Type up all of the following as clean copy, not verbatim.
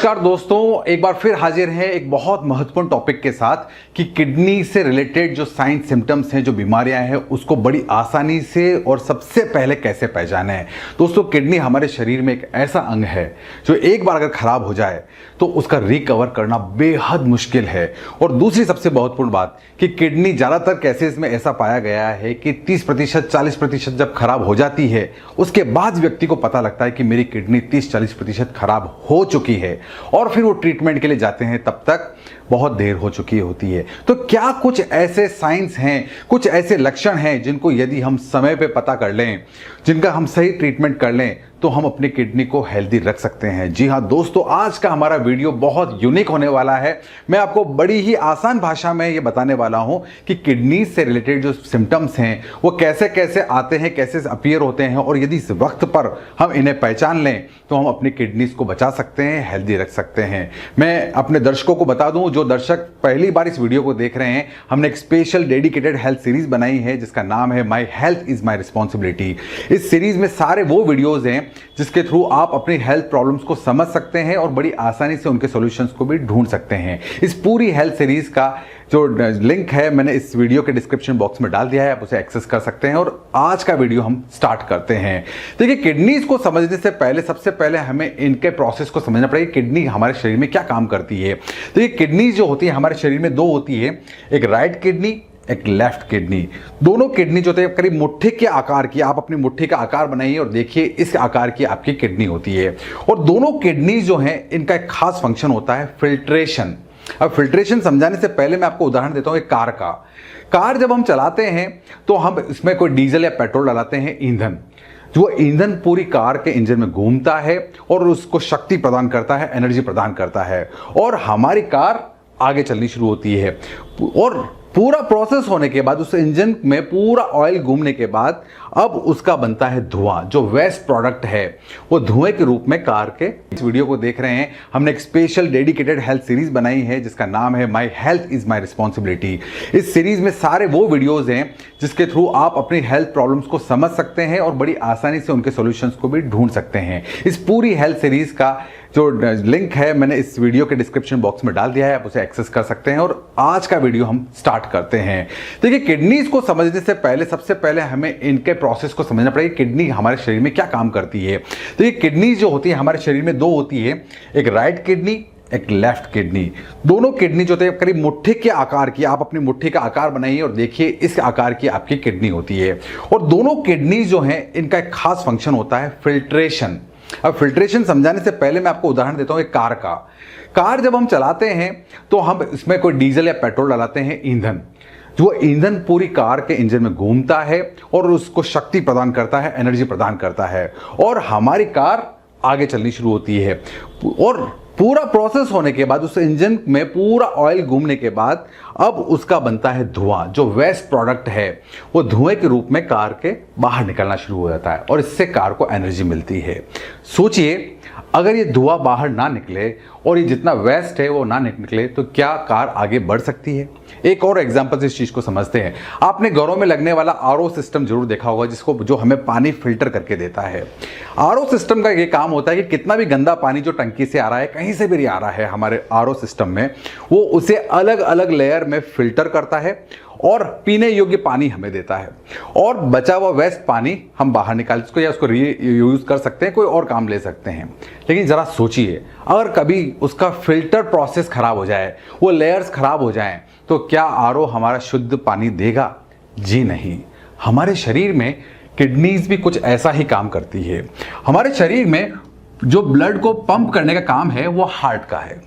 नमस्कार दोस्तों, एक बार फिर हाजिर हैं एक बहुत महत्वपूर्ण टॉपिक के साथ कि किडनी से रिलेटेड जो साइन सिम्टम्स हैं, जो बीमारियां हैं, उसको बड़ी आसानी से और सबसे पहले कैसे पहचाने हैं। दोस्तों, किडनी हमारे शरीर में एक ऐसा अंग है जो एक बार अगर खराब हो जाए तो उसका रिकवर करना बेहद मुश्किल है। और दूसरी सबसे महत्वपूर्ण बात कि किडनी ज़्यादातर केसेस में ऐसा पाया गया है कि 30% 40% जब खराब हो जाती है उसके बाद व्यक्ति को पता लगता है कि मेरी किडनी 30-40% खराब हो चुकी है और फिर वो ट्रीटमेंट के लिए जाते हैं, तब तक बहुत देर हो चुकी होती है। तो क्या कुछ ऐसे साइंस हैं, कुछ ऐसे लक्षण हैं जिनको यदि हम समय पे पता कर लें, जिनका हम सही ट्रीटमेंट कर लें, तो हम अपनी किडनी को हेल्दी रख सकते हैं। जी हाँ दोस्तों, आज का हमारा वीडियो बहुत यूनिक होने वाला है। मैं आपको बड़ी ही आसान भाषा में ये बताने वाला हूं कि किडनी से रिलेटेड जो सिम्टम्स हैं वो कैसे कैसे आते हैं, कैसे अपीयर होते हैं, और यदि इस वक्त पर हम इन्हें पहचान लें तो हम अपनी किडनीज को बचा सकते हैं, हेल्दी रख सकते हैं। मैं अपने दर्शकों को बता दूं, जो दर्शक पहली बार इस वीडियो को देख रहे हैं, हमने एक स्पेशल डेडिकेटेड हेल्थ सीरीज बनाई है जिसका नाम है my health is my responsibility. इस सीरीज में सारे वो वीडियोज हैं जिसके थ्रू आप अपनी हेल्थ प्रॉब्लम्स को समझ सकते हैं और बड़ी आसानी से उनके सॉल्यूशंस को भी ढूंढ सकते हैं। इस पूरी हेल्थ सीरीज का जो लिंक है मैंने इस वीडियो के डिस्क्रिप्शन बॉक्स में डाल दिया है, आप उसे एक्सेस कर सकते हैं। और आज का वीडियो हम स्टार्ट करते हैं। देखिए, किडनीज को समझने से पहले सबसे पहले हमें इनके प्रोसेस को समझना पड़ेगा। किडनी हमारे शरीर में क्या काम करती है। तो ये किडनीज जो होती है हमारे शरीर में दो होती है, एक राइट किडनी, एक लेफ्ट किडनी। दोनों किडनी जो होते हैं करीब मुट्ठी के आकार की, आप अपनी मुट्ठी का आकार बनाइए और देखिए इस आकार की आपकी किडनी होती है। और दोनों किडनी जो हैं इनका एक खास फंक्शन होता है फिल्ट्रेशन। अब फिल्ट्रेशन समझाने से पहले मैं आपको उदाहरण देता हूं एक कार का। कार जब हम चलाते हैं तो हम इसमें कोई डीजल या पेट्रोल डालते हैं, ईंधन। जो ईंधन पूरी कार के इंजन में घूमता है और उसको शक्ति प्रदान करता है, एनर्जी प्रदान करता है, और हमारी कार आगे चलनी शुरू होती है। और पूरा प्रोसेस होने के बाद उस इंजन में पूरा ऑयल घूमने के बाद अब उसका बनता है धुआं, जो वेस्ट प्रोडक्ट है वो धुएं के रूप में कार के। इस वीडियो को देख रहे हैं, हमने एक स्पेशल डेडिकेटेड हेल्थ सीरीज बनाई है जिसका नाम है my health is my responsibility. इस सीरीज में सारे वो वीडियोज हैं जिसके थ्रू आप अपनी हेल्थ प्रॉब्लम्स को समझ सकते हैं और बड़ी आसानी से उनके सॉल्यूशंस को भी ढूंढ सकते हैं। इस पूरी हेल्थ सीरीज का जो लिंक है मैंने इस वीडियो के डिस्क्रिप्शन बॉक्स में डाल दिया है, आप उसे एक्सेस कर सकते हैं। और आज का वीडियो हम स्टार्ट करते हैं। देखिए, किडनीज को समझने से पहले सबसे पहले हमें इनके प्रोसेस को समझना पड़ेगा। किडनी हमारे शरीर में क्या काम करती है। तो ये किडनीज जो होती है हमारे शरीर में दो होती है, एक राइट किडनी, एक लेफ्ट किडनी। दोनों किडनी जो होते हैं करीब मुट्ठी के आकार की, आप अपनी मुट्ठी का आकार बनाइए और देखिए इस आकार की आपकी किडनी होती है। और दोनों किडनी जो हैं इनका एक खास फंक्शन होता है फिल्ट्रेशन। अब फिल्ट्रेशन समझाने से पहले मैं आपको उदाहरण देता हूं एक कार का। कार जब हम चलाते हैं तो हम इसमें कोई डीजल या पेट्रोल डालते हैं, ईंधन। जो ईंधन पूरी कार के इंजन में घूमता है और उसको शक्ति प्रदान करता है, एनर्जी प्रदान करता है, और हमारी कार आगे चलनी शुरू होती है। और पूरा प्रोसेस होने के बाद उस इंजन में पूरा ऑयल घूमने के बाद अब उसका बनता है धुआं, जो वेस्ट प्रोडक्ट है वो धुएं के रूप में कार के बाहर निकलना शुरू हो जाता है और इससे कार को एनर्जी मिलती है। सोचिए, अगर ये धुआं बाहर ना निकले और ये जितना वेस्ट है वो ना निकले तो क्या कार आगे बढ़ सकती है। एक और एग्जांपल से इस चीज को समझते हैं। आपने घरों में लगने वाला आरओ सिस्टम जरूर देखा होगा, जिसको जो हमें पानी फिल्टर करके देता है। आरओ सिस्टम का ये काम होता है कि कितना भी गंदा पानी जो टंकी से आ रहा है, कहीं से भी आ रहा है हमारे आरओ सिस्टम में, वो उसे अलग अलग लेयर में फिल्टर करता है और पीने योग्य पानी हमें देता है। और बचा हुआ वेस्ट पानी हम बाहर निकाल इसको या उसको रीयूज कर सकते हैं, कोई और काम ले सकते हैं। लेकिन जरा सोचिए, अगर कभी उसका फिल्टर प्रोसेस खराब हो जाए, वो लेयर्स खराब हो जाएं, तो क्या आरओ हमारा शुद्ध पानी देगा? जी नहीं। हमारे शरीर में किडनीज भी कुछ ऐसा ही काम करती है। हमारे शरीर में जो ब्लड को पंप करने का काम है वो हार्ट का है।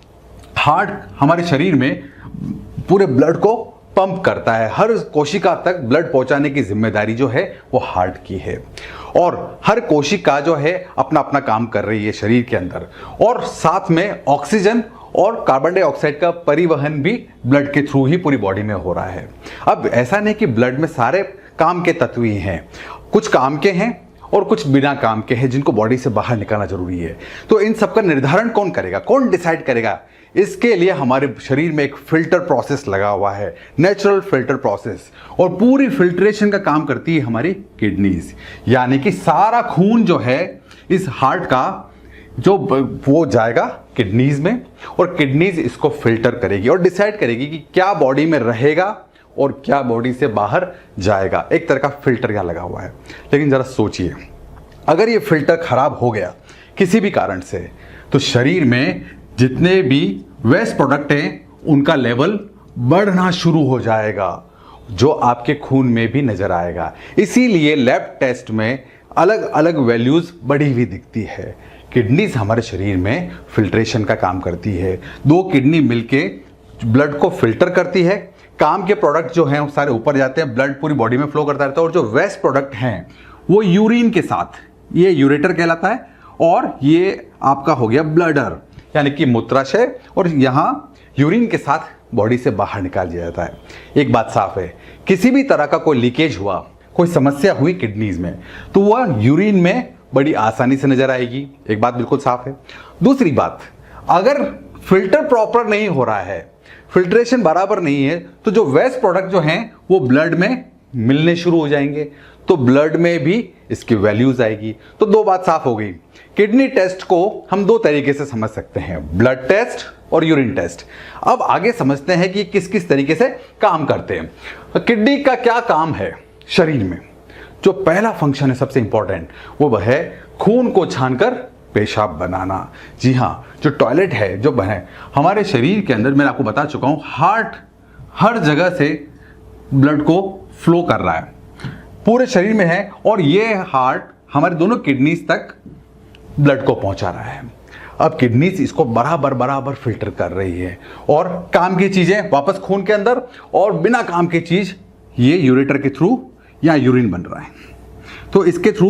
हार्ट हमारे शरीर में पूरे ब्लड को पंप करता है। हर कोशिका तक ब्लड पहुंचाने की जिम्मेदारी जो है वो हार्ट की है। और हर कोशिका जो है अपना अपना काम कर रही है शरीर के अंदर, और साथ में ऑक्सीजन और कार्बन डाइऑक्साइड का परिवहन भी ब्लड के थ्रू ही पूरी बॉडी में हो रहा है। अब ऐसा नहीं कि ब्लड में सारे काम के तत्व ही हैं, कुछ काम के हैं और कुछ बिना काम के हैं जिनको बॉडी से बाहर निकालना जरूरी है। तो इन सब का निर्धारण कौन करेगा, कौन डिसाइड करेगा? इसके लिए हमारे शरीर में एक फिल्टर प्रोसेस लगा हुआ है, नेचुरल फिल्टर प्रोसेस, और पूरी फिल्ट्रेशन का काम करती है हमारी किडनीज। यानी कि सारा खून जो है इस हार्ट का जो वो जाएगा किडनीज में, और किडनीज इसको फिल्टर करेगी और डिसाइड करेगी कि क्या बॉडी में रहेगा और क्या बॉडी से बाहर जाएगा। एक तरह का फिल्टर यहाँ लगा हुआ है। लेकिन जरा सोचिए, अगर ये फिल्टर खराब हो गया किसी भी कारण से, तो शरीर में जितने भी वेस्ट प्रोडक्ट हैं उनका लेवल बढ़ना शुरू हो जाएगा, जो आपके खून में भी नजर आएगा। इसीलिए लैब टेस्ट में अलग अलग वैल्यूज बढ़ी हुई दिखती है। किडनीज हमारे शरीर में फिल्ट्रेशन का काम करती है। 2 किडनी मिलके ब्लड को फिल्टर करती है। काम के प्रोडक्ट जो हैं वो सारे ऊपर जाते हैं, ब्लड पूरी बॉडी में फ्लो करता रहता है, और जो वेस्ट प्रोडक्ट हैं वो यूरिन के साथ, ये यूरेटर कहलाता है, और ये आपका हो गया ब्लडर यानी कि मूत्राशय, और यहाँ यूरिन के साथ बॉडी से बाहर निकाल दिया जाता है। एक बात साफ है, किसी भी तरह का कोई लीकेज हुआ, कोई समस्या हुई किडनीज में, तो वह यूरिन में बड़ी आसानी से नजर आएगी। एक बात बिल्कुल साफ है। दूसरी बात, अगर फिल्टर प्रॉपर नहीं हो रहा है, फिल्ट्रेशन बराबर नहीं है, तो जो वेस्ट प्रोडक्ट जो हैं वो ब्लड में मिलने शुरू हो जाएंगे, तो ब्लड में भी इसकी वैल्यूज आएगी। तो 2 बात साफ हो गई। किडनी टेस्ट को हम 2 तरीके से समझ सकते हैं, ब्लड टेस्ट और यूरिन टेस्ट। अब आगे समझते हैं कि किस किस तरीके से काम करते हैं। किडनी का क्या काम है शरीर में? जो पहला फंक्शन है सबसे इंपॉर्टेंट, वो है खून को छानकर पेशाब बनाना। जी हाँ, जो टॉयलेट है जो बने हमारे शरीर के अंदर, मैं आपको बता चुका हूं, हार्ट हर जगह से ब्लड को फ्लो कर रहा है, पूरे शरीर में है, और ये हार्ट हमारे दोनों किडनीज तक ब्लड को पहुंचा रहा है। अब किडनीज इसको बराबर बराबर फिल्टर कर रही है, और काम की चीजें वापस खून के अंदर, और बिना काम की चीज ये यूरेटर के थ्रू या यूरिन बन रहा है, तो इसके थ्रू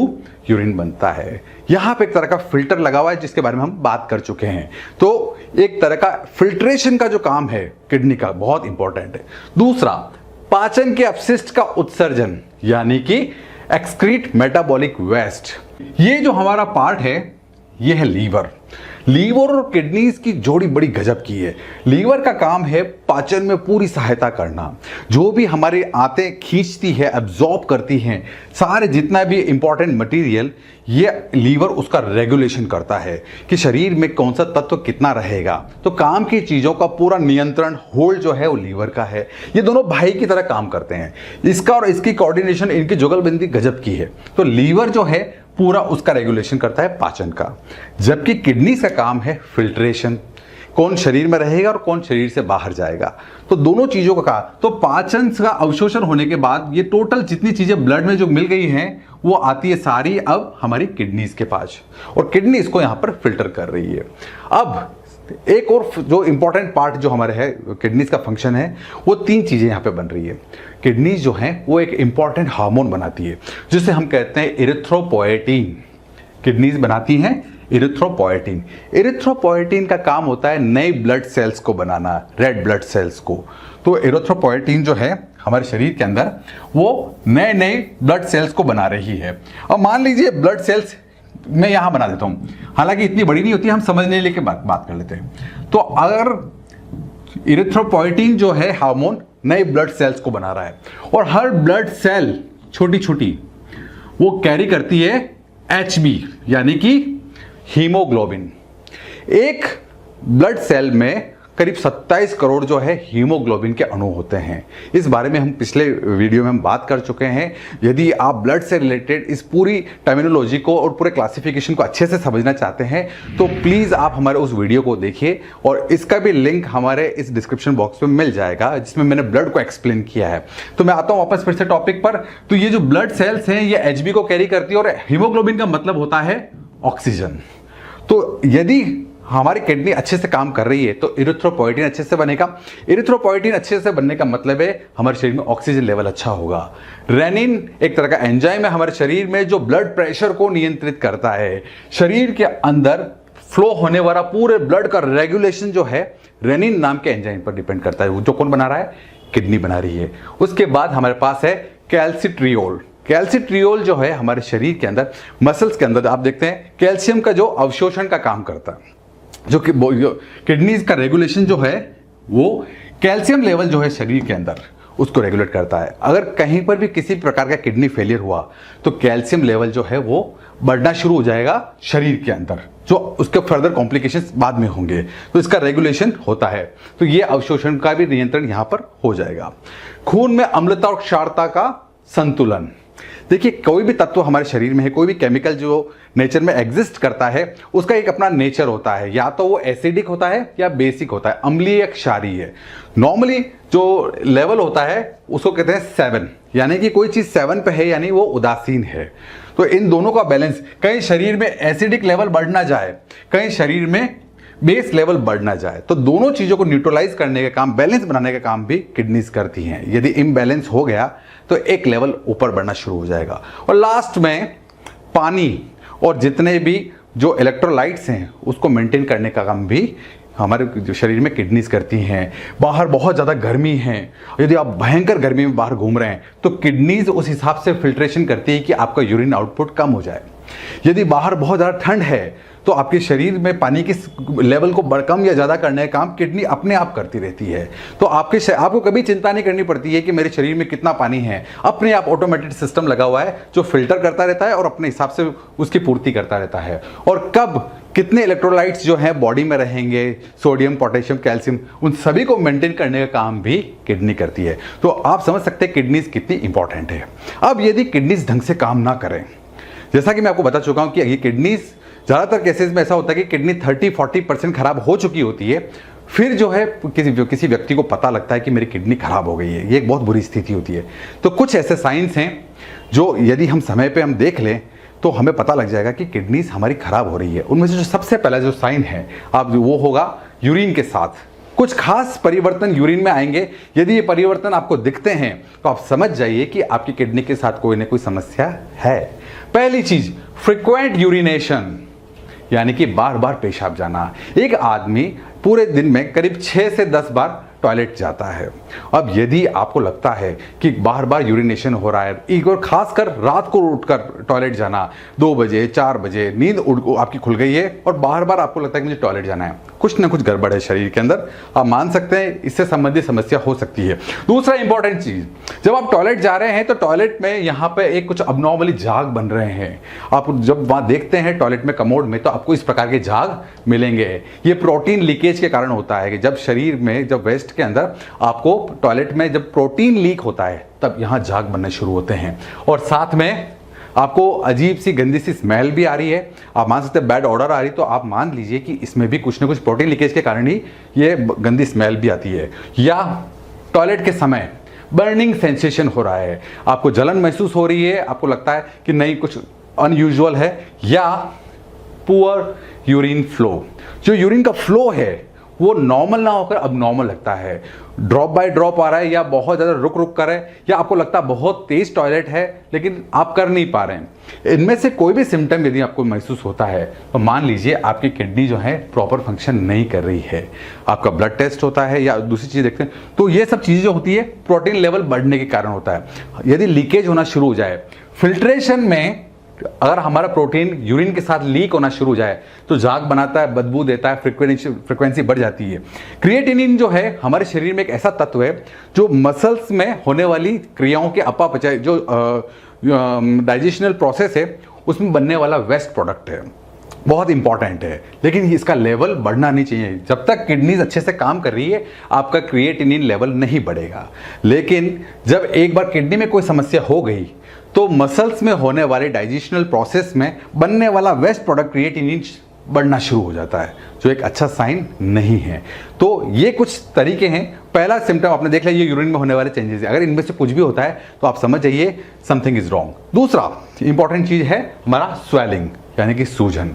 यूरिन बनता है। यहां पे एक तरह का फिल्टर लगा हुआ है जिसके बारे में हम बात कर चुके हैं। तो एक तरह का फिल्ट्रेशन का जो काम है किडनी का, बहुत इंपॉर्टेंट है। दूसरा, पाचन के अपशिष्ट का उत्सर्जन यानी कि एक्सक्रीट मेटाबॉलिक वेस्ट। ये जो हमारा पार्ट है ये है लीवर। लीवर और किडनीज की जोड़ी बड़ी गजब की है। लीवर का काम है पाचन में पूरी सहायता करना, जो भी हमारी आंतें खींचती है, एब्जॉर्ब करती हैं, सारे जितना भी इंपॉर्टेंट मटेरियल, ये लीवर उसका रेगुलेशन करता है कि शरीर में कौन सा तत्व कितना रहेगा। तो काम की चीजों का पूरा नियंत्रण, होल्ड जो है वो लीवर का है। ये दोनों भाई की तरह काम करते हैं। इसका और इसकी कोऑर्डिनेशन, इनकी जुगलबंदी गजब की है। तो लीवर जो है पूरा उसका रेगुलेशन करता है पाचन का, जबकि किडनी का काम है फिल्ट्रेशन, कौन शरीर में रहेगा और कौन शरीर से बाहर जाएगा। तो दोनों चीजों का कहा, तो पाचन का अवशोषण होने के बाद ये टोटल जितनी चीजें ब्लड में जो मिल गई हैं वो आती है सारी अब हमारी किडनीज के पास, और किडनी इसको यहां पर फिल्टर कर रही है। अब एक और जो इंपॉर्टेंट पार्ट जो हमारे है किडनीज का फंक्शन है, वो 3 चीजें यहां पे बन रही है। किडनीज जो है वो एक इंपॉर्टेंट हार्मोन बनाती है जिसे हम कहते हैं इरिथ्रोपोएटिन। किडनीज बनाती हैं इरिथ्रोपोएटिन। इरिथ्रोपोएटिन का काम होता है नए ब्लड सेल्स को बनाना, रेड ब्लड सेल्स को। तो इरिथ्रोपोएटिन जो है हमारे शरीर के अंदर वो नए नए ब्लड सेल्स को बना रही है। अब मान लीजिए ब्लड सेल्स मैं यहां बना देता हूं, हालांकि इतनी बड़ी नहीं होती, हम समझने लेके बात कर लेते हैं। तो अगर इरिथ्रोपोएटिन जो है हार्मोन नए ब्लड सेल्स को बना रहा है, और हर ब्लड सेल छोटी छोटी वो कैरी करती है HB यानी कि हीमोग्लोबिन। एक ब्लड सेल में करीब 27 करोड़ जो है हीमोग्लोबिन के अणु होते हैं। इस बारे में हम पिछले वीडियो में हम बात कर चुके हैं। यदि आप ब्लड से रिलेटेड इस पूरी टर्मिनोलॉजी को और पूरे क्लासिफिकेशन को अच्छे से समझना चाहते हैं तो प्लीज़ आप हमारे उस वीडियो को देखिए, और इसका भी लिंक हमारे इस डिस्क्रिप्शन बॉक्स में मिल जाएगा जिसमें मैंने ब्लड को एक्सप्लेन किया है। तो मैं आता हूँ वापस फिर से टॉपिक पर। तो ये जो ब्लड सेल्स हैं ये HB को कैरी करती है, और हीमोग्लोबिन का मतलब होता है ऑक्सीजन। तो यदि हमारी किडनी अच्छे से काम कर रही है तो इरिथ्रोपोएटिन अच्छे से बनेगा। इरिथ्रोपोएटिन अच्छे से बनने का मतलब है हमारे शरीर में ऑक्सीजन लेवल अच्छा होगा। रेनिन एक तरह का एंजाइम है हमारे शरीर में जो ब्लड प्रेशर को नियंत्रित करता है। शरीर के अंदर फ्लो होने वाला पूरे ब्लड का रेगुलेशन जो है रेनिन नाम के एंजाइम पर डिपेंड करता है। जो कौन बना रहा है? किडनी बना रही है। उसके बाद हमारे पास है कैल्सिट्रियोल। कैल्सिट्रियोल जो है हमारे शरीर के अंदर मसल्स के अंदर आप देखते हैं कैल्शियम का जो अवशोषण का काम करता है, जो किडनीज का रेगुलेशन जो है वो कैल्शियम लेवल जो है शरीर के अंदर उसको रेगुलेट करता है। अगर कहीं पर भी किसी प्रकार का किडनी फेलियर हुआ तो कैल्शियम लेवल जो है वो बढ़ना शुरू हो जाएगा शरीर के अंदर, जो उसके फर्दर कॉम्प्लिकेशंस बाद में होंगे, तो इसका रेगुलेशन होता है। तो ये अवशोषण का भी नियंत्रण यहां पर हो जाएगा। खून में अम्लता और क्षारता का संतुलन। देखिए, कोई भी तत्व हमारे शरीर में है, कोई भी केमिकल जो नेचर में एग्जिस्ट करता है, उसका एक अपना नेचर होता है। या तो वो एसिडिक होता है या बेसिक होता है, अम्लीय या क्षारीय। नॉर्मली जो लेवल होता है उसको कहते हैं 7, यानी कि कोई चीज 7 पे है यानी वो उदासीन है। तो इन दोनों का बैलेंस, कहीं शरीर में एसिडिक लेवल बढ़ ना जाए, कहीं शरीर में बेस लेवल बढ़ ना जाए, तो दोनों चीजों को न्यूट्रलाइज करने का काम, बैलेंस बनाने का काम भी किडनीज करती हैं। यदि इम्बैलेंस हो गया तो एक लेवल ऊपर बढ़ना शुरू हो जाएगा। और लास्ट में पानी और जितने भी जो इलेक्ट्रोलाइट्स हैं उसको मेंटेन करने का काम भी हमारे जो शरीर में किडनीज करती हैं। बाहर बहुत ज़्यादा गर्मी है, यदि आप भयंकर गर्मी में बाहर घूम रहे हैं तो किडनीज उस हिसाब से फिल्ट्रेशन करती है कि आपका यूरिन आउटपुट कम हो जाए। यदि बाहर बहुत ज़्यादा ठंड है तो आपके शरीर में पानी के लेवल को कम या ज़्यादा करने का काम किडनी अपने आप करती रहती है। तो आपको कभी चिंता नहीं करनी पड़ती है कि मेरे शरीर में कितना पानी है, अपने आप ऑटोमेटेड सिस्टम लगा हुआ है जो फिल्टर करता रहता है और अपने हिसाब से उसकी पूर्ति करता रहता है। और कब कितने इलेक्ट्रोलाइट्स जो हैं बॉडी में रहेंगे, सोडियम, पोटेशियम, कैल्शियम, उन सभी को मेंटेन करने का काम भी किडनी करती है। तो आप समझ सकते हैं किडनीज कितनी इंपॉर्टेंट है। अब यदि किडनीज ढंग से काम ना करें, जैसा कि मैं आपको बता चुका हूं कि ये किडनीज ज़्यादातर केसेस में ऐसा होता है कि किडनी 30-40% खराब हो चुकी होती है, फिर जो है किसी व्यक्ति को पता लगता है कि मेरी किडनी खराब हो गई है। ये एक बहुत बुरी स्थिति होती है। तो कुछ ऐसे साइंस हैं जो यदि हम समय पे हम देख लें तो हमें पता लग जाएगा कि किडनीज हमारी खराब हो रही है। उनमें से जो सबसे पहला जो साइन है आप वो होगा यूरिन के साथ कुछ खास परिवर्तन यूरिन में आएंगे। यदि ये परिवर्तन आपको दिखते हैं तो आप समझ जाइए कि आपकी किडनी के साथ कोई ना कोई समस्या है। पहली चीज, फ्रीक्वेंट यूरिनेशन, यानी कि बार बार पेशाब जाना। एक आदमी पूरे दिन में करीब 6 से 10 बार टॉयलेट जाता है। अब यदि आपको लगता है कि बार बार यूरिनेशन हो रहा है, एक और खासकर रात को उठकर टॉयलेट जाना, 2 बजे 4 बजे नींद आपकी खुल गई है और बार बार आपको लगता है कि मुझे टॉयलेट जाना है, कुछ ना कुछ गड़बड़ है शरीर के अंदर, आप मान सकते हैं इससे संबंधित समस्या हो सकती है। दूसरा इंपॉर्टेंट चीज, जब आप टॉयलेट जा रहे हैं तो टॉयलेट में यहाँ पे एक कुछ अबनॉर्मली झाग बन रहे हैं। आप जब वहाँ देखते हैं टॉयलेट में कमोड में तो आपको इस प्रकार के झाग मिलेंगे। ये प्रोटीन लीकेज के कारण होता है कि जब शरीर में, जब वेस्ट के अंदर आपको टॉयलेट में जब प्रोटीन लीक होता है तब यहां झाग बनने शुरू होते हैं। और साथ में आपको अजीब सी गंदी सी स्मेल भी आ रही है, आप मान सकते हैं बैड ऑर्डर आ रही, तो आप मान लीजिए कि इसमें भी कुछ ना कुछ प्रोटीन लीकेज के कारण ही ये गंदी स्मेल भी आती है। या टॉयलेट के समय बर्निंग सेंसेशन हो रहा है, आपको जलन महसूस हो रही है, आपको लगता है कि नहीं कुछ अनयूजुअल है। या पुअर यूरिन फ्लो, जो यूरिन का फ्लो है वो नॉर्मल ना होकर अब नॉर्मल लगता है, ड्रॉप बाय ड्रॉप आ रहा है या बहुत ज़्यादा रुक रुक कर है, या आपको लगता है बहुत तेज टॉयलेट है लेकिन आप कर नहीं पा रहे हैं। इनमें से कोई भी सिम्टम यदि आपको महसूस होता है तो मान लीजिए आपकी किडनी जो है प्रॉपर फंक्शन नहीं कर रही है। आपका ब्लड टेस्ट होता है या दूसरी चीज़ देखते हैं तो ये सब चीज़ें जो होती है प्रोटीन लेवल बढ़ने के कारण होता है। यदि लीकेज होना शुरू हो जाए, फिल्ट्रेशन में अगर हमारा प्रोटीन यूरिन के साथ लीक होना शुरू हो जाए तो झाग बनाता है, बदबू देता है, फ्रीक्वेंसी बढ़ जाती है। क्रिएटिनिन जो है हमारे शरीर में एक ऐसा तत्व है जो मसल्स में होने वाली क्रियाओं के अपापचय, जो डाइजेशनल प्रोसेस है उसमें बनने वाला वेस्ट प्रोडक्ट है, बहुत इंपॉर्टेंट है। लेकिन इसका लेवल बढ़ना नहीं चाहिए। जब तक किडनीज अच्छे से काम कर रही है आपका क्रिएटिनिन लेवल नहीं बढ़ेगा। लेकिन जब एक बार किडनी में कोई समस्या हो गई तो मसल्स में होने वाले डाइजेशनल प्रोसेस में बनने वाला वेस्ट प्रोडक्ट क्रिएटिनिन बढ़ना शुरू हो जाता है, जो एक अच्छा साइन नहीं है। तो ये कुछ तरीके हैं। पहला सिम्टम आपने देख लिया, ये यूरिन में होने वाले चेंजेस है। अगर इनमें से कुछ भी होता है तो आप समझ जाइए समथिंग इज रॉन्ग। दूसरा इंपॉर्टेंट चीज है हमारा स्वेलिंग, यानी कि सूजन।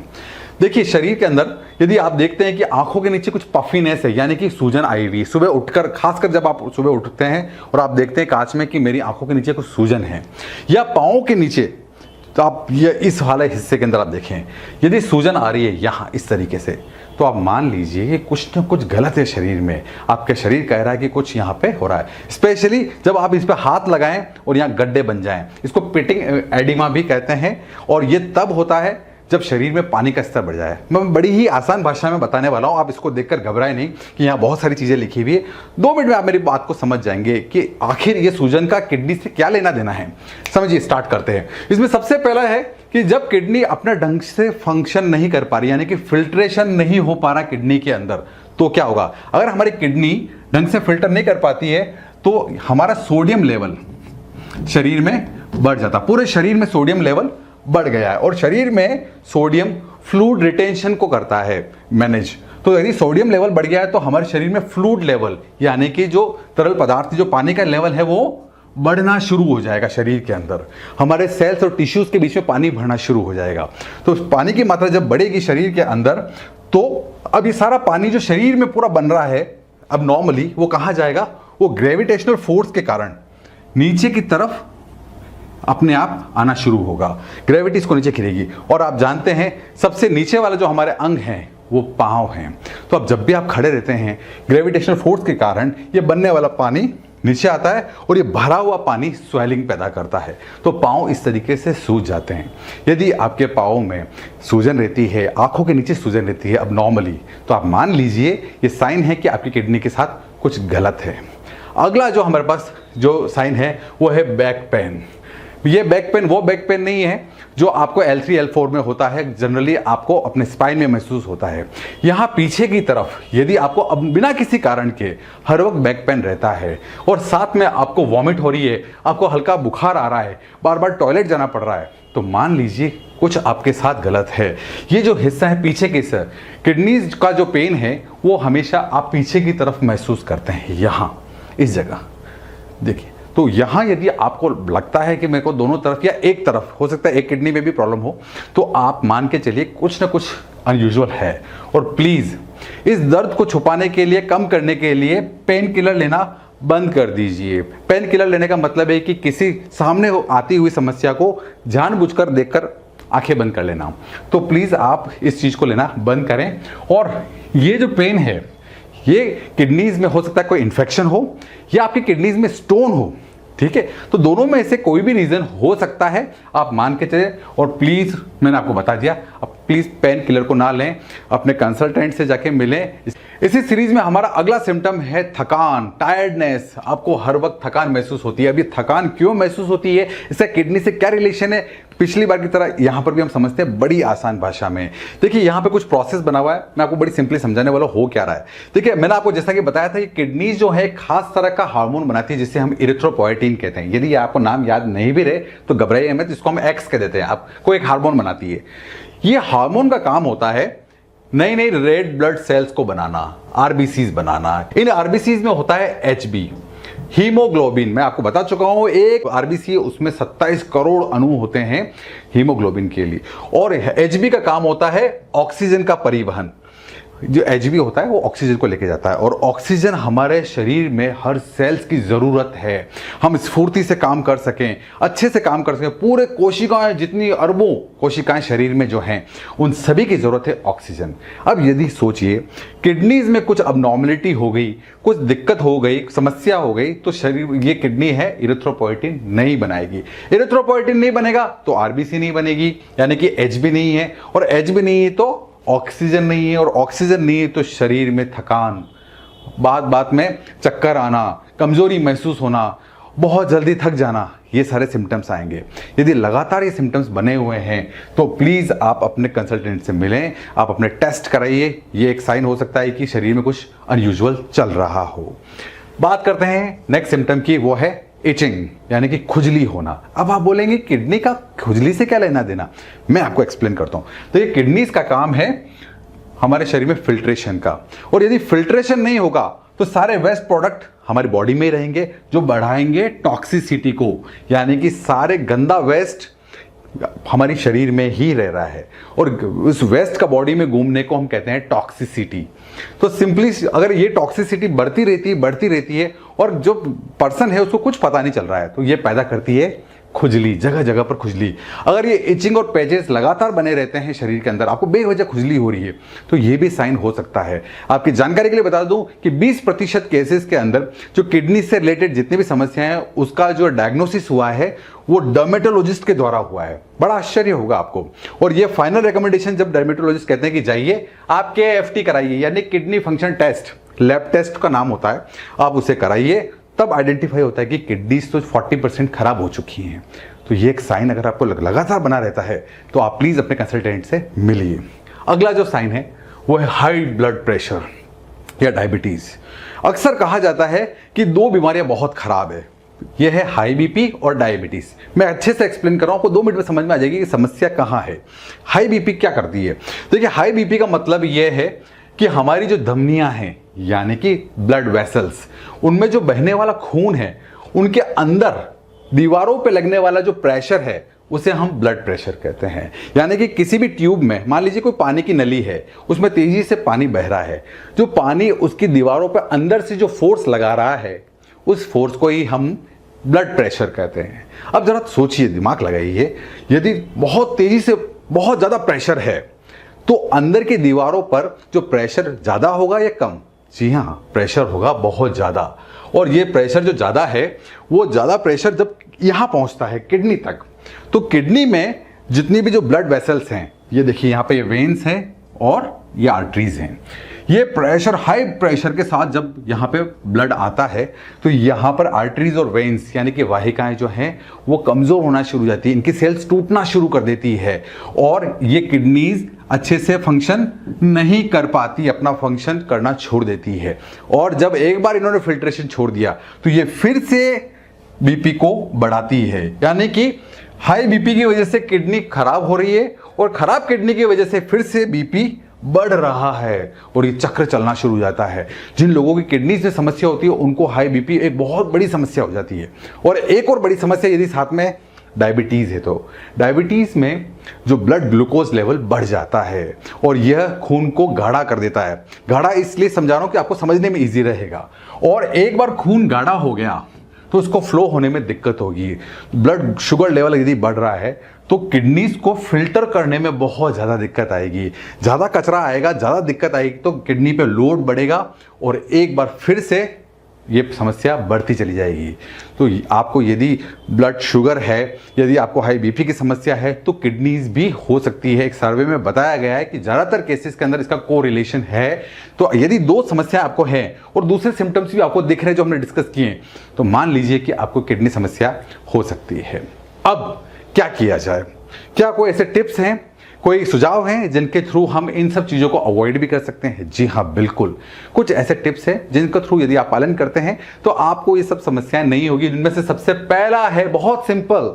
देखिए शरीर के अंदर यदि आप देखते हैं कि आंखों के नीचे कुछ पफीनेस है, यानी कि सूजन आई हुई, सुबह उठकर, खासकर जब आप सुबह उठते हैं और आप देखते हैं कांच में कि मेरी आंखों के नीचे कुछ सूजन है, या पाँव के नीचे, तो आप ये इस वाले हिस्से के अंदर आप देखें यदि सूजन आ रही है यहाँ इस तरीके से, तो आप मान लीजिए कि कुछ न कुछ गलत है शरीर में। आपका शरीर कह रहा है कि कुछ यहाँ पे हो रहा है। स्पेशली जब आप इस पे हाथ लगाएं और यहाँ गड्ढे बन जाएं, इसको पिटिंग एडिमा भी कहते हैं। और ये तब होता है जब शरीर में पानी का स्तर बढ़ जाए। मैं बड़ी ही आसान भाषा में बताने वाला हूँ, आप इसको देखकर घबराए नहीं कि यहाँ बहुत सारी चीज़ें लिखी हुई है। 2 मिनट में आप मेरी बात को समझ जाएंगे कि आखिर ये सूजन का किडनी से क्या लेना देना है। समझिए, स्टार्ट करते हैं। इसमें सबसे पहला है कि जब किडनी अपना ढंग से फंक्शन नहीं कर पा रही, यानी कि फिल्ट्रेशन नहीं हो पा रहा किडनी के अंदर, तो क्या होगा? अगर हमारी किडनी ढंग से फिल्टर नहीं कर पाती है तो हमारा सोडियम लेवल शरीर में बढ़ जाता, पूरे शरीर में सोडियम लेवल बढ़ गया है और शरीर में सोडियम फ्लूइड रिटेंशन को करता है मैनेज। तो यदि सोडियम लेवल बढ़ गया है तो हमारे शरीर में फ्लूइड लेवल, यानी कि जो तरल पदार्थ, जो पानी का लेवल है, वो बढ़ना शुरू हो जाएगा शरीर के अंदर। हमारे सेल्स और टिश्यूज के बीच में पानी भरना शुरू हो जाएगा। तो पानी की मात्रा जब बढ़ेगी शरीर के अंदर, तो अब ये सारा पानी जो शरीर में पूरा बन रहा है अब नॉर्मली, वो कहाँ जाएगा? वो ग्रेविटेशनल फोर्स के कारण नीचे की तरफ अपने आप आना शुरू होगा। ग्रेविटी इसको नीचे खींचेगी और आप जानते हैं सबसे नीचे वाला जो हमारे अंग हैं वो पाँव हैं। तो अब जब भी आप खड़े रहते हैं, ग्रेविटेशनल फोर्स के कारण ये बनने वाला पानी नीचे आता है और ये भरा हुआ पानी स्वेलिंग पैदा करता है, तो पाँव इस तरीके से सूज जाते हैं। यदि आपके पाँव में सूजन रहती है, आंखों के नीचे सूजन रहती है अब नॉर्मली, तो आप मान लीजिए ये साइन है कि आपकी किडनी के साथ कुछ गलत है। अगला जो हमारे पास जो साइन है वो है बैक पेन। ये बैक पेन वो बैक पेन नहीं है जो आपको L3 L4 में होता है, जनरली आपको अपने स्पाइन में महसूस होता है। यहाँ पीछे की तरफ यदि आपको अब बिना किसी कारण के हर वक्त बैक पेन रहता है और साथ में आपको वॉमिट हो रही है, आपको हल्का बुखार आ रहा है, बार बार टॉयलेट जाना पड़ रहा है, तो मान लीजिए कुछ आपके साथ गलत है। ये जो हिस्सा है पीछे के हिस्सा, किडनीज का जो पेन है वो हमेशा आप पीछे की तरफ महसूस करते हैं, यहाँ इस जगह देखिए। तो यहाँ यदि आपको लगता है कि मेरे को दोनों तरफ या एक तरफ, हो सकता है एक किडनी में भी प्रॉब्लम हो, तो आप मान के चलिए कुछ ना कुछ अनयूजुअल है। और प्लीज़ इस दर्द को छुपाने के लिए, कम करने के लिए पेन किलर लेना बंद कर दीजिए। पेन किलर लेने का मतलब है कि किसी सामने आती हुई समस्या को जानबूझकर देखकर आंखें बंद कर लेना। तो प्लीज़ आप इस चीज़ को लेना बंद करें। और ये जो पेन है ये किडनीज में हो सकता है कोई इन्फेक्शन हो या आपकी किडनीज में स्टोन हो, ठीक है? तो दोनों में से कोई भी रीज़न हो सकता है, आप मान के चले। और प्लीज़ मैंने आपको बता दिया, अब प्लीज़ पेन किलर को ना लें, अपने कंसल्टेंट से जाके मिलें। इसी सीरीज में हमारा अगला सिम्टम है थकान, टायर्डनेस। आपको हर वक्त थकान महसूस होती है। अभी थकान क्यों महसूस होती है, इसका किडनी से क्या रिलेशन है, पिछली बार की तरह यहाँ पर भी हम समझते हैं बड़ी आसान भाषा में। देखिए यहाँ पे कुछ प्रोसेस बना हुआ है, मैं आपको बड़ी सिंपली समझाने वाला हो क्या रहा है। देखिए मैंने आपको जैसा कि बताया था कि किडनी जो है खास तरह का हार्मोन बनाती है जिसे हम इरिथ्रोपोएटिन कहते हैं। यदि आपको नाम याद नहीं भी रहे तो घबराइए मत, इसको हम एक्स कह देते हैं। आपको एक हार्मोन बनाती है, ये हार्मोन का काम होता है नई नई रेड ब्लड सेल्स को बनाना, आरबीसीज बनाना। इन आरबीसीज में होता है एचबी, हीमोग्लोबिन। मैं आपको बता चुका हूं एक आरबीसी उसमें 27 करोड़ अणु होते हैं हीमोग्लोबिन के लिए। और एचबी का काम होता है ऑक्सीजन का परिवहन। जो एचबी होता है वो ऑक्सीजन को लेके जाता है और ऑक्सीजन हमारे शरीर में हर सेल्स की ज़रूरत है। हम स्फूर्ति से काम कर सकें, अच्छे से काम कर सकें, पूरे कोशिकाएं, जितनी अरबों कोशिकाएं शरीर में जो हैं, उन सभी की ज़रूरत है ऑक्सीजन। अब यदि सोचिए किडनीज में कुछ अबनॉर्मलिटी हो गई, कुछ दिक्कत हो गई, समस्या हो गई, तो शरीर, ये किडनी है, इरिथ्रोपोएटिन नहीं बनाएगी। इरिथ्रोपोएटिन नहीं बनेगा तो आरबीसी नहीं बनेगी, यानी कि एचबी नहीं है, और एचबी नहीं है तो ऑक्सीजन नहीं है, और ऑक्सीजन नहीं है तो शरीर में थकान, बात बात में चक्कर आना, कमजोरी महसूस होना, बहुत जल्दी थक जाना, ये सारे सिम्टम्स आएंगे। यदि लगातार ये सिम्टम्स बने हुए हैं तो प्लीज़ आप अपने कंसल्टेंट से मिलें, आप अपने टेस्ट कराइए। ये एक साइन हो सकता है कि शरीर में कुछ अनयूजुअल चल रहा हो। बात करते हैं नेक्स्ट सिम्टम की, वो है इचिंग, यानी कि खुजली होना। अब आप बोलेंगे किडनी का खुजली से क्या लेना देना, मैं आपको एक्सप्लेन करता हूं। तो ये किडनीज का काम है हमारे शरीर में फिल्ट्रेशन का, और यदि फिल्ट्रेशन नहीं होगा तो सारे वेस्ट प्रोडक्ट हमारी बॉडी में रहेंगे जो बढ़ाएंगे टॉक्सिसिटी को, यानी कि सारे गंदा वेस्ट हमारी शरीर में ही रह रहा है, और उस वेस्ट का बॉडी में घूमने को हम कहते हैं टॉक्सिसिटी। तो सिंपली अगर ये टॉक्सिसिटी बढ़ती रहती है और जो पर्सन है उसको कुछ पता नहीं चल रहा है, तो ये पैदा करती है खुजली, जगह जगह पर खुजली। अगर ये इचिंग और पैचेस लगातार बने रहते हैं शरीर के अंदर, आपको बेवजह खुजली हो रही है, तो ये भी साइन हो सकता है। आपकी जानकारी के लिए बता दूं कि 20% केसेस के अंदर जो किडनी से रिलेटेड जितनी भी समस्याएं हैं उसका जो डायग्नोसिस हुआ है वो डर्मेटोलॉजिस्ट के द्वारा हुआ है। बड़ा आश्चर्य होगा आपको। और ये फाइनल रिकमेंडेशन जब डर्मेटोलॉजिस्ट कहते हैं कि जाइए आप KFT कराइए, यानी kidney function test, lab test का नाम होता है, आप उसे कराइए, तब आइडेंटिफाई होता है कि किडनीज तो 40% खराब हो चुकी हैं। तो ये एक साइन अगर आपको लगातार बना रहता है तो आप प्लीज अपने कंसल्टेंट से मिलिए। अगला जो साइन है वो है हाई ब्लड प्रेशर या डायबिटीज। अक्सर कहा जाता है कि दो बीमारियां बहुत खराब है, ये है हाई बीपी और डायबिटीज। मैं अच्छे से एक्सप्लेन कर रहा हूं, आपको 2 मिनट में समझ में आ जाएगी कि समस्या कहां है। हाई बीपी क्या करती है? देखिए, हाई बीपी का मतलब यह है कि हमारी जो धमनियां हैं यानी कि ब्लड वेसल्स, उनमें जो बहने वाला खून है उनके अंदर दीवारों पे लगने वाला जो प्रेशर है उसे हम ब्लड प्रेशर कहते हैं। यानी कि किसी भी ट्यूब में मान लीजिए कोई पानी की नली है, उसमें तेजी से पानी बह रहा है, जो पानी उसकी दीवारों पे अंदर से जो फोर्स लगा रहा है उस फोर्स को ही हम ब्लड प्रेशर कहते हैं। अब जरा सोचिए, दिमाग लगाइए, यदि बहुत तेजी से बहुत ज्यादा प्रेशर है तो अंदर की दीवारों पर जो प्रेशर ज्यादा होगा या कम? जी हाँ, प्रेशर होगा बहुत ज्यादा। और ये प्रेशर जो ज्यादा है वो ज्यादा प्रेशर जब यहां पहुंचता है किडनी तक, तो किडनी में जितनी भी जो ब्लड वेसल्स हैं, ये देखिए यहां पे ये वेन्स हैं और ये आर्टरीज हैं, ये प्रेशर, हाई प्रेशर के साथ जब यहाँ पे ब्लड आता है तो यहाँ पर आर्टरीज और वेन्स यानी कि वाहिकाएं जो हैं वो कमज़ोर होना शुरू हो जाती है, इनकी सेल्स टूटना शुरू कर देती है और ये किडनीज अच्छे से फंक्शन नहीं कर पाती, अपना फंक्शन करना छोड़ देती है। और जब एक बार इन्होंने फिल्ट्रेशन छोड़ दिया तो ये फिर से बीपी को बढ़ाती है, यानी कि हाई बीपी की वजह से किडनी खराब हो रही है और खराब किडनी की वजह से फिर से बीपी बढ़ रहा है और ये चक्र चलना शुरू हो जाता है। जिन लोगों की किडनी से समस्या होती है उनको हाई बीपी एक बहुत बड़ी समस्या हो जाती है। और एक और बड़ी समस्या यदि साथ में डायबिटीज है तो डायबिटीज में जो ब्लड ग्लूकोज लेवल बढ़ जाता है और यह खून को गाढ़ा कर देता है। गाढ़ा इसलिए समझा रहा हूं कि आपको समझने में इजी रहेगा। और एक बार खून गाढ़ा हो गया तो उसको फ्लो होने में दिक्कत होगी। ब्लड शुगर लेवल यदि बढ़ रहा है तो किडनीज को फिल्टर करने में बहुत ज़्यादा दिक्कत आएगी, ज़्यादा कचरा आएगा, ज़्यादा दिक्कत आएगी तो किडनी पे लोड बढ़ेगा और एक बार फिर से ये समस्या बढ़ती चली जाएगी। तो आपको यदि ब्लड शुगर है, यदि आपको हाई बीपी की समस्या है तो किडनीज भी हो सकती है। एक सर्वे में बताया गया है कि ज़्यादातर केसेस के अंदर इसका कोरिलेशन है। तो यदि 2 समस्या आपको है और दूसरे सिम्टम्स भी आपको दिख रहे हैं जो हमने डिस्कस किए, तो मान लीजिए कि आपको किडनी समस्या हो सकती है। अब क्या किया जाए? क्या कोई ऐसे टिप्स हैं, कोई सुझाव हैं जिनके थ्रू हम इन सब चीज़ों को अवॉइड भी कर सकते हैं? जी हाँ, बिल्कुल। कुछ ऐसे टिप्स हैं जिनके थ्रू यदि आप पालन करते हैं तो आपको ये सब समस्याएं नहीं होगी। जिनमें से सबसे पहला है बहुत सिंपल,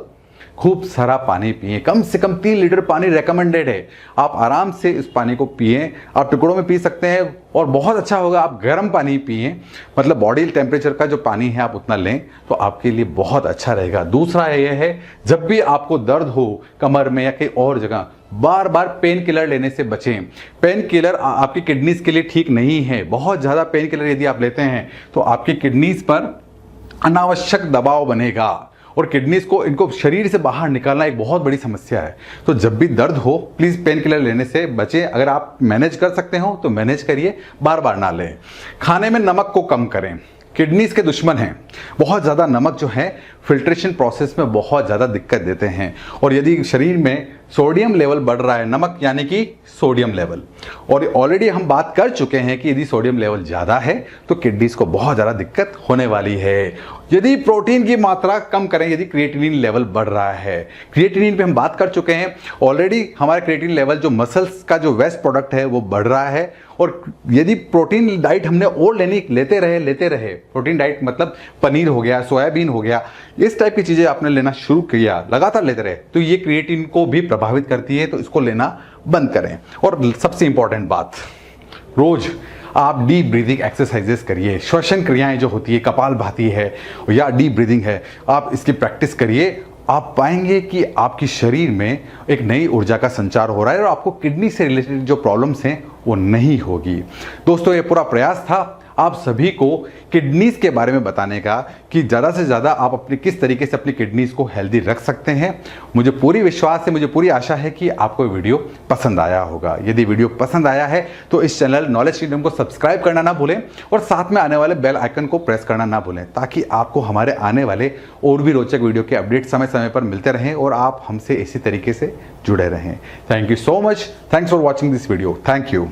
खूब सारा पानी पिए। कम से कम 3 लीटर पानी रेकमेंडेड है। आप आराम से इस पानी को पिए, आप टुकड़ों में पी सकते हैं और बहुत अच्छा होगा आप गर्म पानी पिए, मतलब बॉडी टेम्परेचर का जो पानी है आप उतना लें तो आपके लिए बहुत अच्छा रहेगा। दूसरा यह है, जब भी आपको दर्द हो कमर में या कहीं और जगह, बार बार पेन किलर लेने से बचें। पेन किलर आपकी किडनीज के लिए ठीक नहीं है। बहुत ज़्यादा पेन किलर यदि आप लेते हैं तो आपकी किडनीज पर अनावश्यक दबाव बनेगा और किडनीज को, इनको शरीर से बाहर निकालना एक बहुत बड़ी समस्या है। तो जब भी दर्द हो प्लीज़ पेन किलर लेने से बचें। अगर आप मैनेज कर सकते हो तो मैनेज करिए, बार बार ना लें। खाने में नमक को कम करें, किडनीज के दुश्मन हैं। बहुत ज़्यादा नमक जो है फिल्ट्रेशन प्रोसेस में बहुत ज़्यादा दिक्कत देते हैं। और यदि शरीर में सोडियम लेवल बढ़ रहा है, नमक यानी कि सोडियम लेवल, और ऑलरेडी हम बात कर चुके हैं कि यदि सोडियम लेवल ज़्यादा है तो किडनीज को बहुत ज़्यादा दिक्कत होने वाली है। यदि प्रोटीन की मात्रा कम करें, यदि क्रिएटिनिन लेवल बढ़ रहा है, क्रिएटिनिन पे हम बात कर चुके हैं ऑलरेडी, हमारा क्रिएटिनिन लेवल जो मसल्स का जो वेस्ट प्रोडक्ट है वो बढ़ रहा है। और यदि प्रोटीन डाइट हमने और लेते रहे, प्रोटीन डाइट मतलब पनीर हो गया, सोयाबीन हो गया, इस टाइप की चीज़ें आपने लेना शुरू किया, लगातार लेते रहे, तो ये क्रिएटिनिन को भी प्रभावित करती है, तो इसको लेना बंद करें। और सबसे इंपॉर्टेंट बात, रोज आप डीप ब्रीदिंग एक्सरसाइजेस करिए। श्वसन क्रियाएं जो होती है, कपालभाति है या डीप ब्रीदिंग है, आप इसकी प्रैक्टिस करिए। आप पाएंगे कि आपकी शरीर में एक नई ऊर्जा का संचार हो रहा है और आपको किडनी से रिलेटेड जो प्रॉब्लम्स हैं वो नहीं होगी। दोस्तों, ये पूरा प्रयास था आप सभी को किडनीज के बारे में बताने का कि ज़्यादा से ज़्यादा आप अपने किस तरीके से अपनी किडनीज को हेल्दी रख सकते हैं। मुझे पूरी विश्वास है, मुझे पूरी आशा है कि आपको वीडियो पसंद आया होगा। यदि वीडियो पसंद आया है तो इस चैनल नॉलेज किंगडम को सब्सक्राइब करना ना भूलें और साथ में आने वाले बेल आइकन को प्रेस करना ना भूलें, ताकि आपको हमारे आने वाले और भी रोचक वीडियो के अपडेट समय समय पर मिलते रहें और आप हमसे इसी तरीके से जुड़े रहें। Thank you so much. Thanks for watching this video. Thank you.